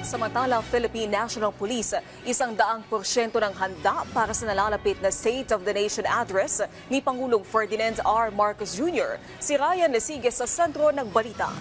Samantala, Philippine National Police, 100% ng handa para sa nalalapit na State of the Nation address ni Pangulong Ferdinand R. Marcos Jr. Si Ryan Lesiges sa sentro ng balita.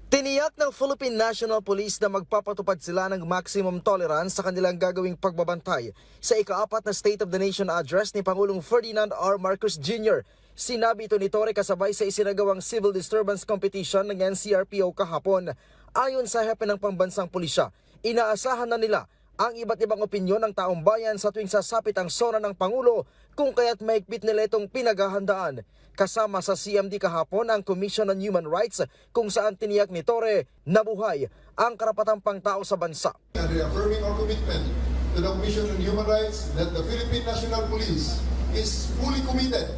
Tiniyak ng Philippine National Police na magpapatupad sila ng maximum tolerance sa kanilang gagawing pagbabantay sa ika-4 na State of the Nation address ni Pangulong Ferdinand R. Marcos Jr. Sinabi ito ni Torre kasabay sa isinagawang civil disturbance competition ng NCRPO kahapon. Ayon sa hepe ng pambansang pulisya, inaasahan na nila ang iba't ibang opinyon ng taong bayan sa tuwing sasapit ang SONA ng Pangulo kung kaya't mahigpit nila itong pinaghahandaan. Kasama sa CMD kahapon ang Commission on Human Rights kung saan tiniyak ni Torre na buhay ang karapatang pangtao sa bansa. Reaffirming our commitment to the Commission on Human Rights that the Philippine National Police is fully committed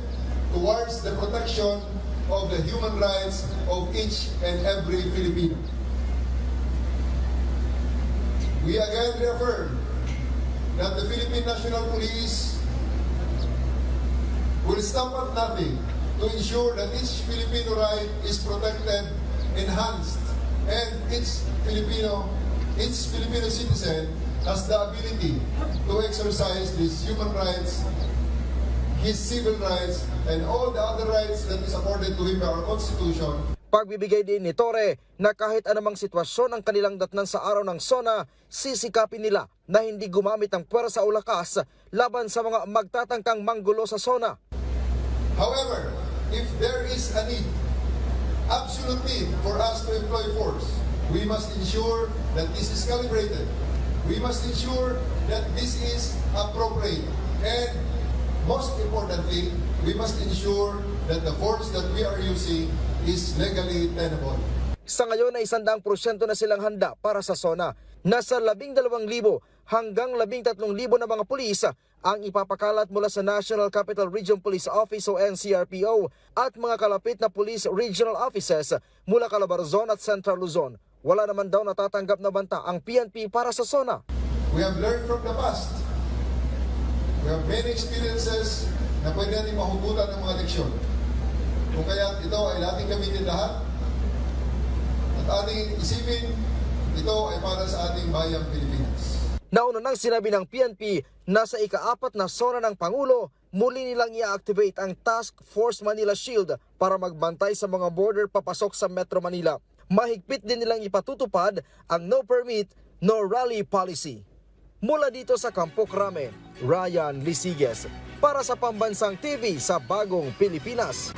towards the protection of the human rights of each and every Filipino. We again reaffirm that the Philippine National Police will stop at nothing to ensure that each Filipino right is protected, enhanced, and each Filipino citizen has the ability to exercise these human rights, his civil rights, and all the other rights that is accorded to him by our Constitution. Pagbibigay din ni Torre na kahit anumang sitwasyon ang kanilang datnan sa araw ng SONA, sisikapin nila na hindi gumamit ng puwersa o lakas laban sa mga magtatangkang manggulo sa SONA. However, if there is a need, absolute need for us to employ force, we must ensure that this is calibrated. We must ensure that this is appropriate. And most importantly, we must ensure that the force that we are using is legally tenable. Sa ngayon ay 100% na silang handa para sa SONA. Nasa 12,000 hanggang 13,000 na mga pulis ang ipapakalat mula sa National Capital Region Police Office o NCRPO at mga kalapit na police regional offices mula Calabarzon at Central Luzon. Wala naman daw natatanggap na banta ang PNP para sa SONA. We have learned from the past. We have many experiences na pwede natin mahugutan ng mga leksyon. Kung kaya ito ay ating gamitin lahat at ating isipin, ito ay para sa ating bayang Pilipinas. Nauna nang sinabi ng PNP na sa ika-4 na SONA ng Pangulo, muli nilang i-activate ang Task Force Manila Shield para magbantay sa mga border papasok sa Metro Manila. Mahigpit din nilang ipatutupad ang no permit, no rally policy. Mula dito sa Campo Crame, Ryan Lesiges para sa Pambansang TV sa Bagong Pilipinas.